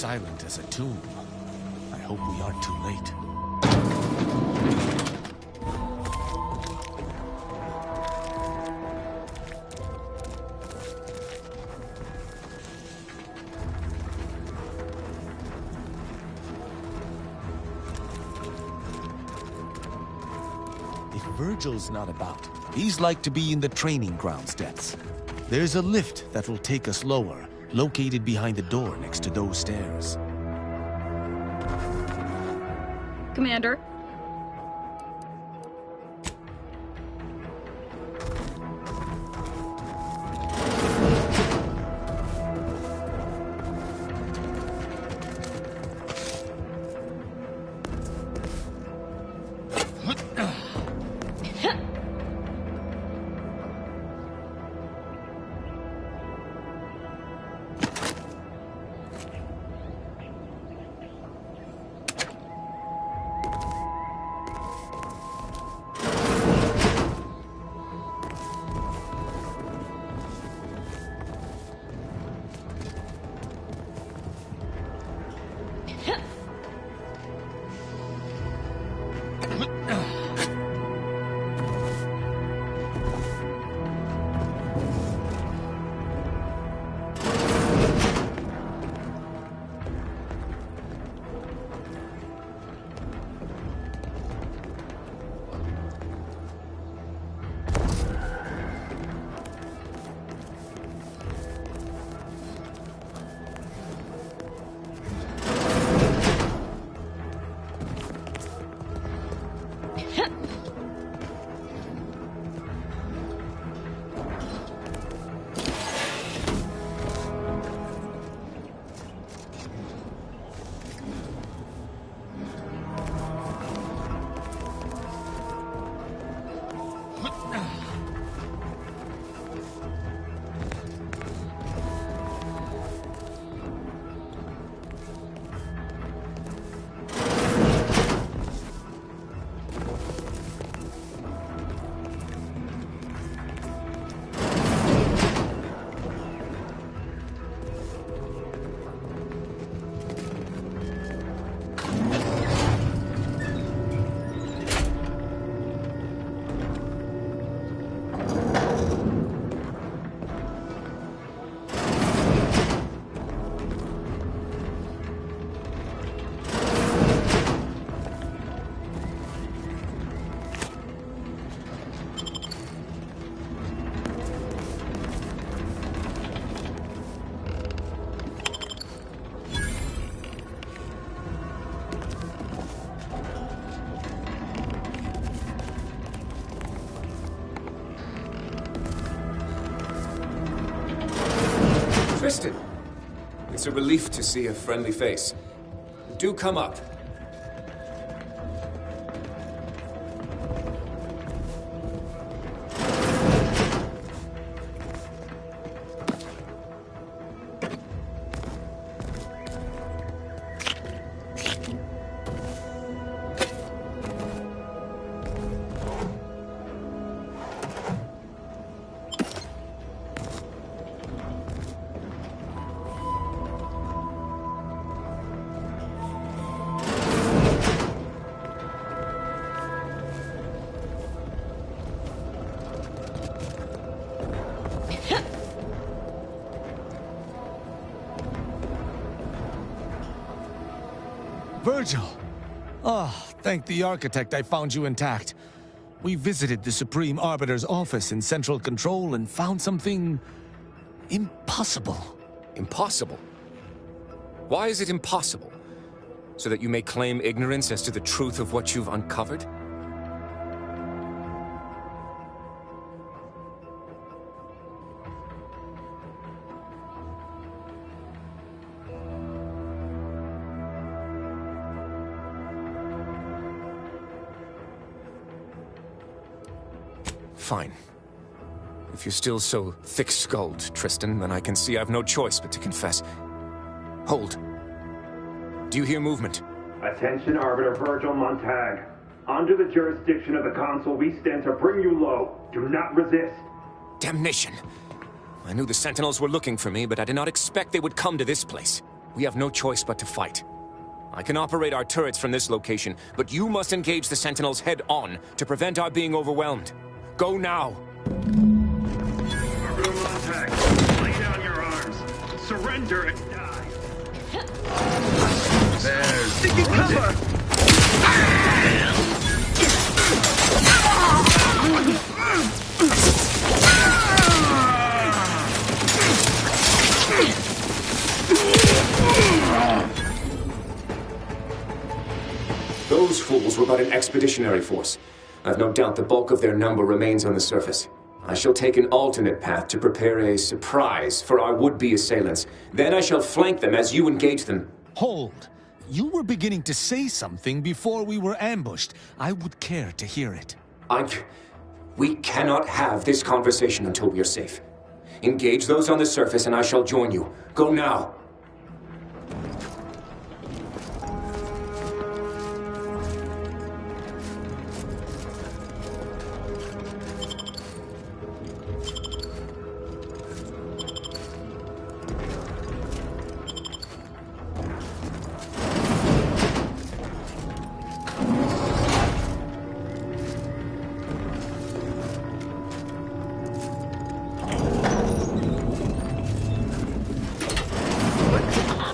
silent as a tomb. I hope we aren't too late. If Virgil's not about, he's like to be in the training grounds depths. There's a lift that will take us lower, located behind the door next to those stairs. Commander. Tristan, it's a relief to see a friendly face. Do come up. Virgil! Ah, thank the architect I found you intact. We visited the Supreme Arbiter's office in Central Control and found something impossible. Impossible? Why is it impossible? So that you may claim ignorance as to the truth of what you've uncovered? Fine. If you're still so thick-skulled, Tristan, then I can see I've no choice but to confess. Hold. Do you hear movement? Attention, Arbiter Virgil Montag. Under the jurisdiction of the Council, we stand to bring you low. Do not resist. Damnation. I knew the Sentinels were looking for me, but I did not expect they would come to this place. We have no choice but to fight. I can operate our turrets from this location, but you must engage the Sentinels head-on to prevent our being overwhelmed. Go now! Arbiter Montag, lay down your arms. Surrender and die. There's... Seeking cover! Those fools were but an expeditionary force. I've no doubt the bulk of their number remains on the surface. I shall take an alternate path to prepare a surprise for our would-be assailants. Then I shall flank them as you engage them. Hold. You were beginning to say something before we were ambushed. I would care to hear it. We cannot have this conversation until we are safe. Engage those on the surface and I shall join you. Go now.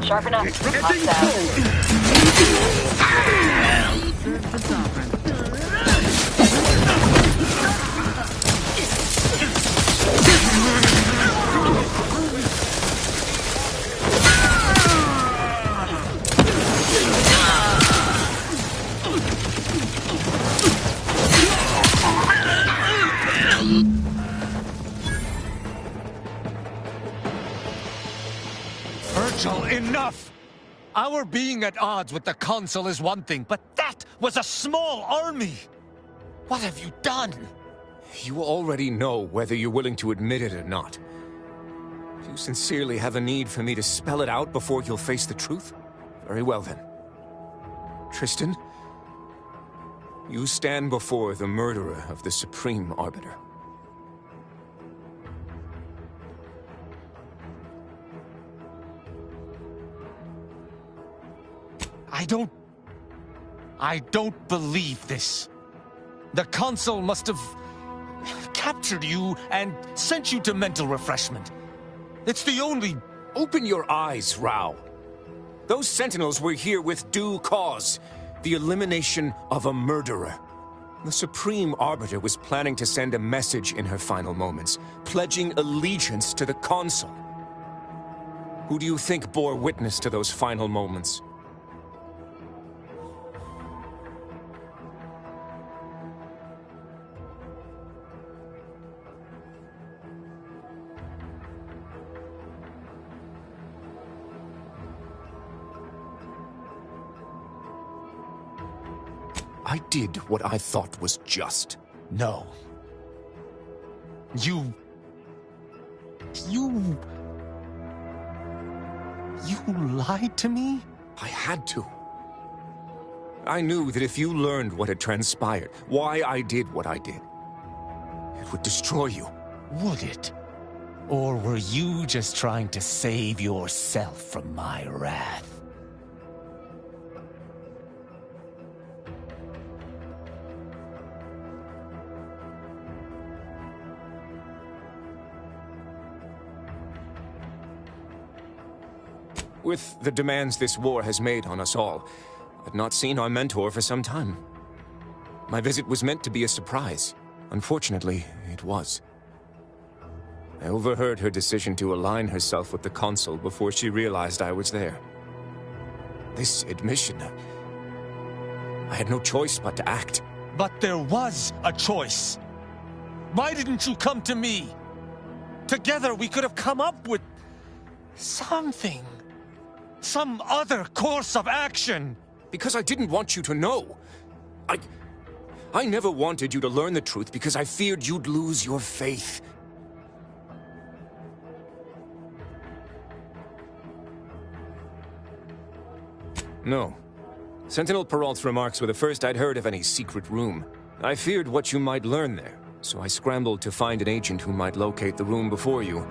Sharp enough. Hostile. Virgil, enough! Our being at odds with the Consul is one thing, but that was a small army! What have you done? You already know whether you're willing to admit it or not. Do you sincerely have a need for me to spell it out before you'll face the truth? Very well then. Tristan, you stand before the murderer of the Supreme Arbiter. I don't believe this. The Consul must have captured you and sent you to mental refreshment. It's the only... Open your eyes, Rao. Those Sentinels were here with due cause. The elimination of a murderer. The Supreme Arbiter was planning to send a message in her final moments, pledging allegiance to the Consul. Who do you think bore witness to those final moments? I did what I thought was just. No. You lied to me? I had to. I knew that if you learned what had transpired, why I did what I did, it would destroy you. Would it? Or were you just trying to save yourself from my wrath? With the demands this war has made on us all, I'd not seen our mentor for some time. My visit was meant to be a surprise. Unfortunately, it was. I overheard her decision to align herself with the Consul before she realized I was there. This admission... I had no choice but to act. But there was a choice. Why didn't you come to me? Together we could have come up with... something. Some other course of action! Because I didn't want you to know. I never wanted you to learn the truth because I feared you'd lose your faith. No. Sentinel Peralt's remarks were the first I'd heard of any secret room. I feared what you might learn there, so I scrambled to find an agent who might locate the room before you.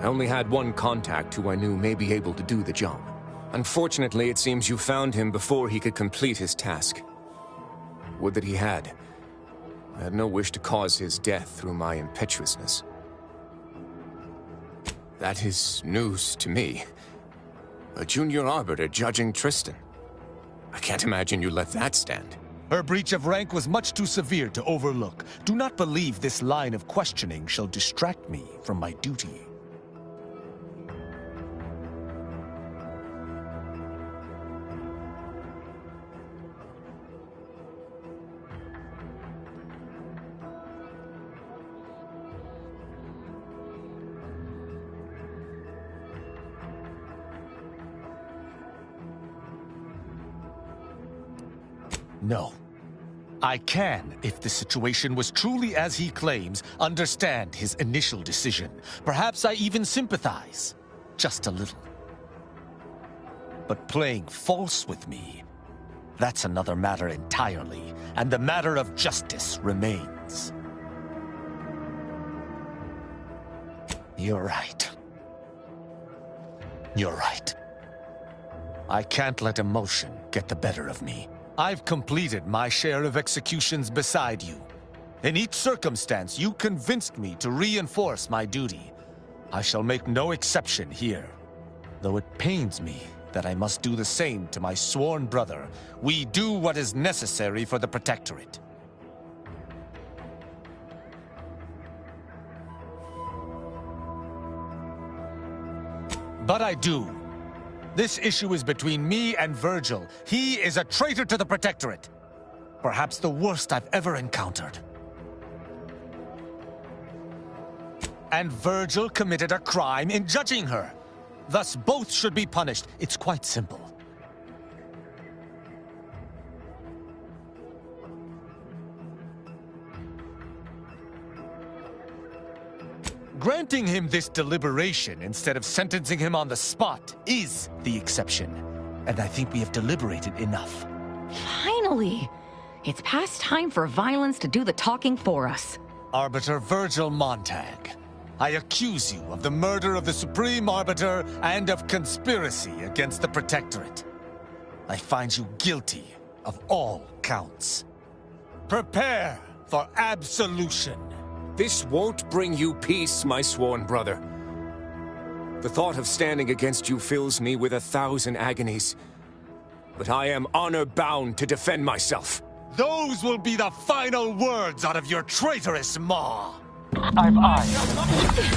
I only had one contact who I knew may be able to do the job. Unfortunately, it seems you found him before he could complete his task. Would that he had. I had no wish to cause his death through my impetuousness. That is news to me. A junior arbiter judging Tristan. I can't imagine you let that stand. Her breach of rank was much too severe to overlook. Do not believe this line of questioning shall distract me from my duty. No. I can, if the situation was truly as he claims, understand his initial decision. Perhaps I even sympathize. Just a little. But playing false with me, that's another matter entirely, and the matter of justice remains. You're right. You're right. I can't let emotion get the better of me. I've completed my share of executions beside you. In each circumstance, you convinced me to reinforce my duty. I shall make no exception here. Though it pains me that I must do the same to my sworn brother, we do what is necessary for the Protectorate. But I do. This issue is between me and Virgil. He is a traitor to the Protectorate. Perhaps the worst I've ever encountered. And Virgil committed a crime in judging her. Thus, both should be punished. It's quite simple. Granting him this deliberation instead of sentencing him on the spot is the exception. And I think we have deliberated enough. Finally! It's past time for violence to do the talking for us. Arbiter Virgil Montag, I accuse you of the murder of the Supreme Arbiter and of conspiracy against the Protectorate. I find you guilty of all counts. Prepare for absolution. This won't bring you peace, my sworn brother. The thought of standing against you fills me with 1,000 agonies. But I am honor-bound to defend myself. Those will be the final words out of your traitorous maw. I've eyes.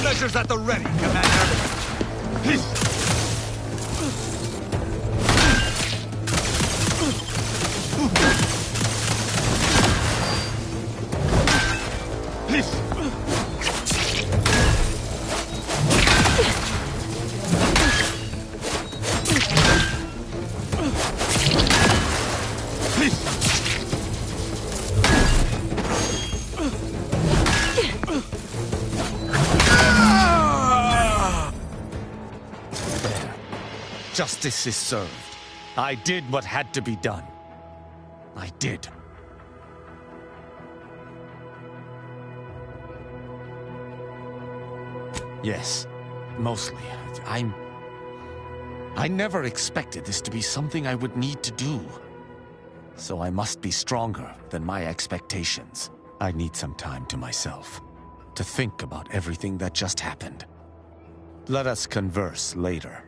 Measures at the ready, Commander. Justice is served. I did what had to be done. I did. Yes, mostly. I never expected this to be something I would need to do. So I must be stronger than my expectations. I need some time to myself, to think about everything that just happened. Let us converse later.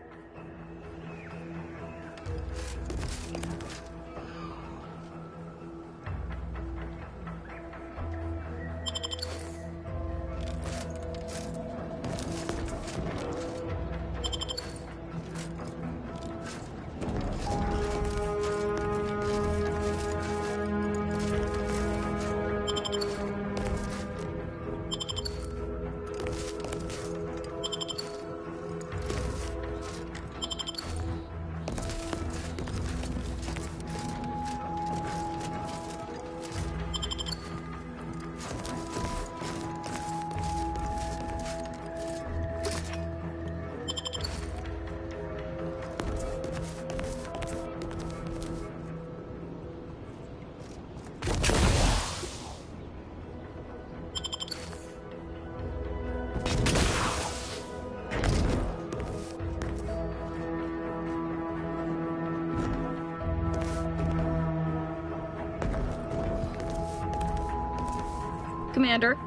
Commander.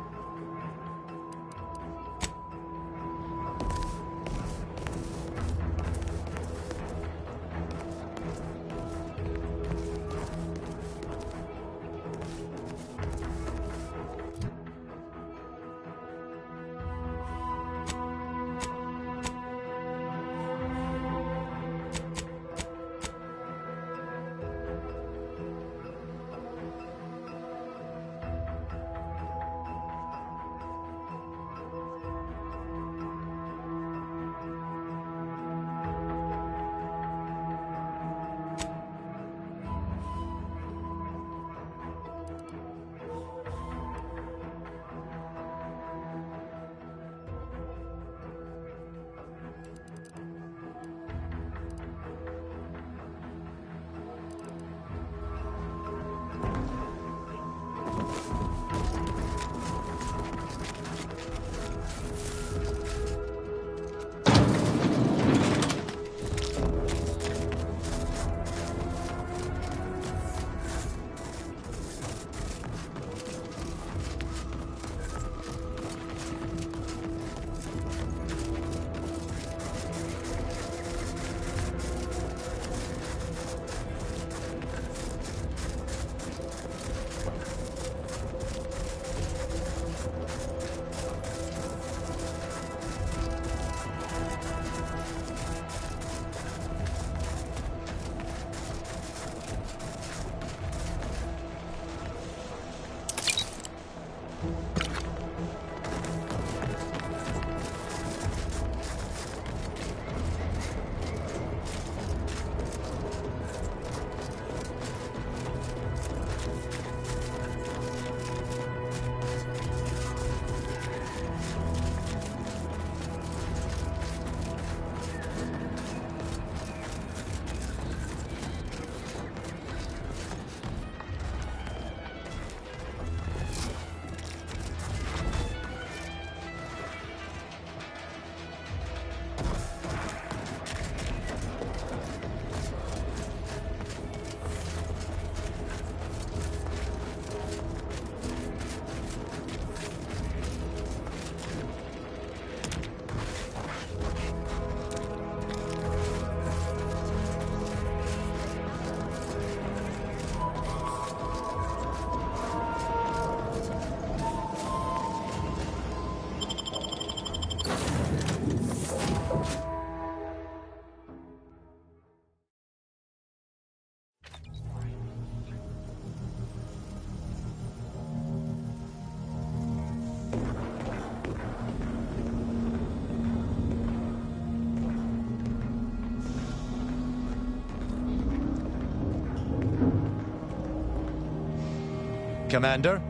Commander,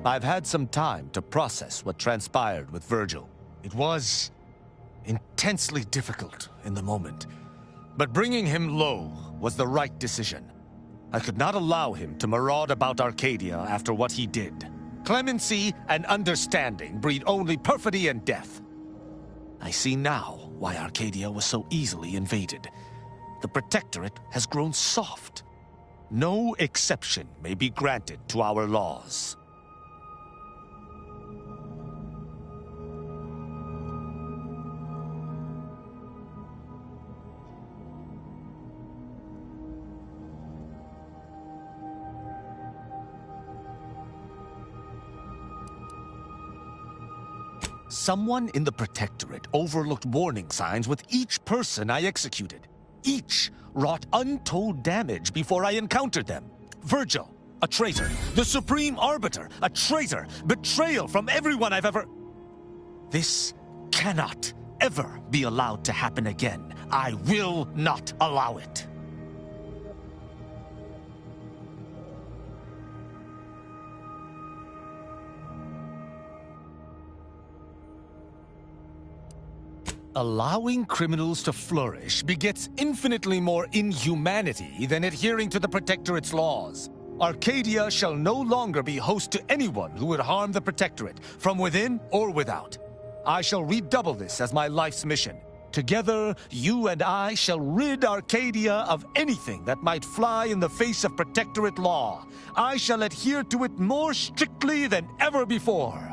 I've had some time to process what transpired with Virgil. It was intensely difficult in the moment, but bringing him low was the right decision. I could not allow him to maraud about Arcadia after what he did. Clemency and understanding breed only perfidy and death. I see now why Arcadia was so easily invaded. The Protectorate has grown soft. No exception may be granted to our laws. Someone in the Protectorate overlooked warning signs with each person I executed. Each wrought untold damage before I encountered them. Virgil, a traitor. The Supreme Arbiter, a traitor. Betrayal from everyone I've ever... This cannot ever be allowed to happen again. I will not allow it. Allowing criminals to flourish begets infinitely more inhumanity than adhering to the Protectorate's laws. Arcadia shall no longer be host to anyone who would harm the Protectorate, from within or without. I shall redouble this as my life's mission. Together, you and I shall rid Arcadia of anything that might fly in the face of Protectorate law. I shall adhere to it more strictly than ever before.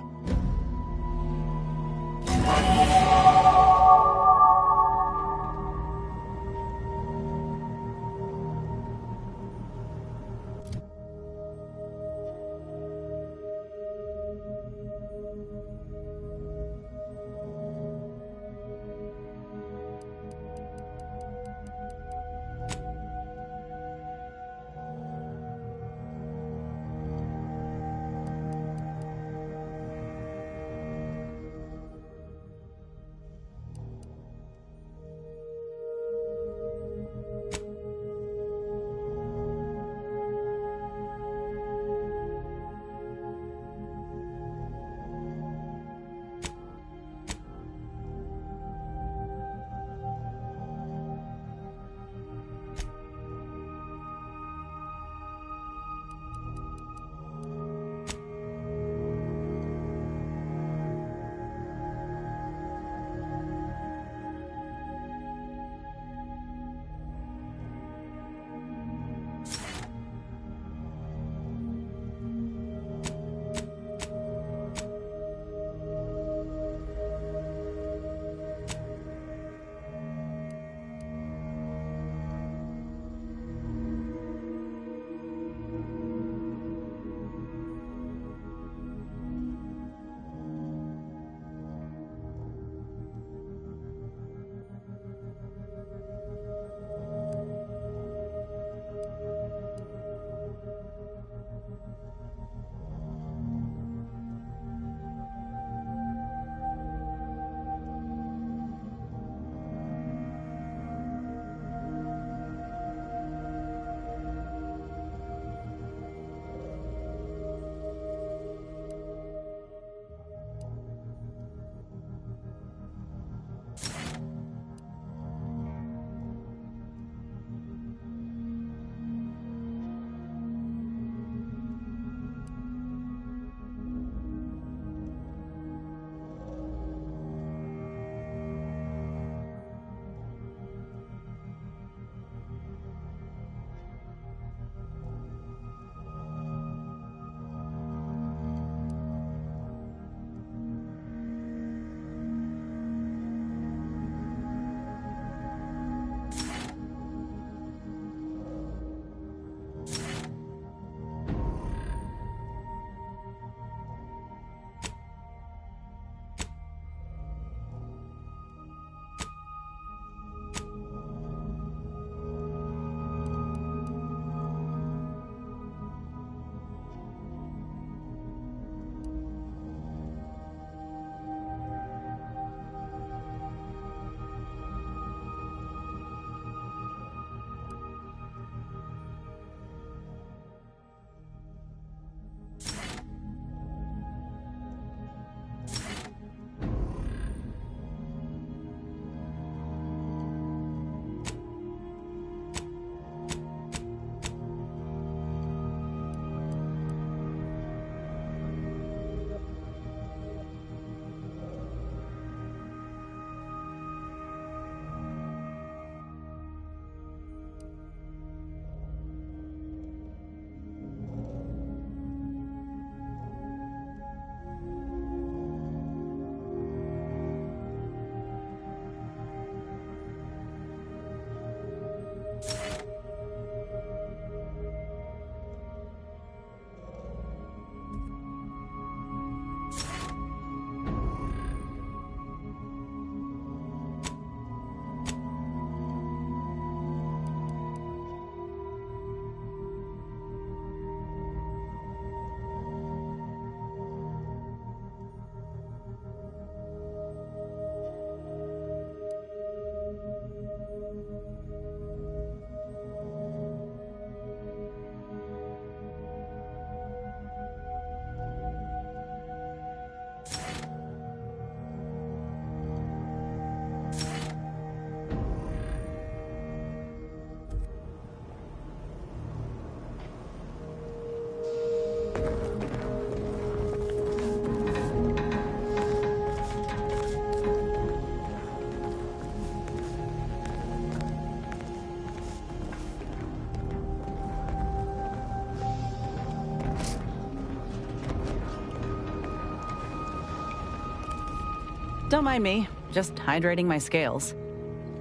Don't mind me. Just hydrating my scales.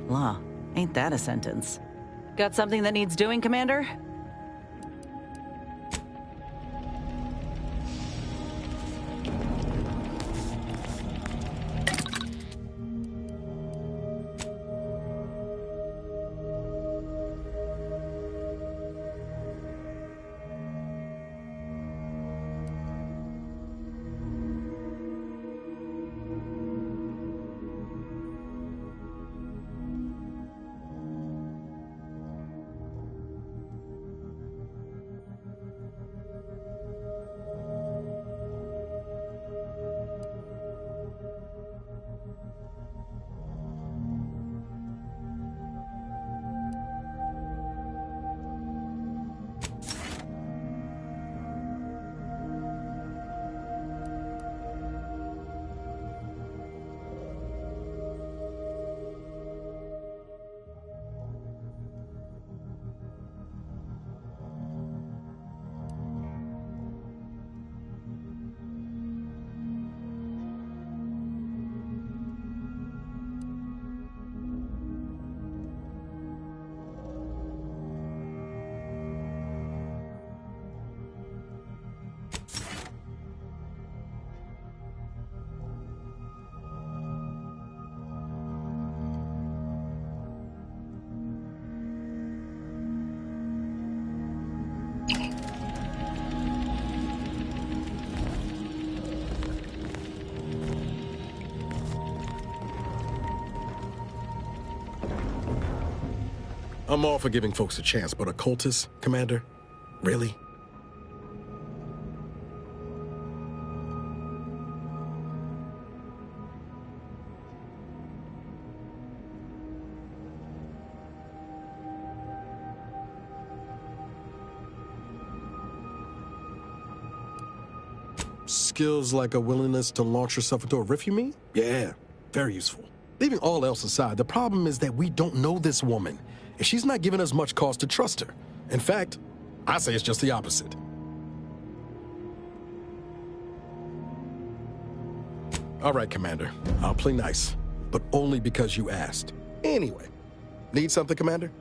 Law, ain't that a sentence? Got something that needs doing, Commander? I'm all for giving folks a chance, but occultists, Commander? Really? Skills like a willingness to launch yourself into a rift, you mean? Yeah, very useful. Leaving all else aside, the problem is that we don't know this woman, and she's not giving us much cause to trust her. In fact, I say it's just the opposite. All right, Commander, I'll play nice, but only because you asked. Anyway, need something, Commander?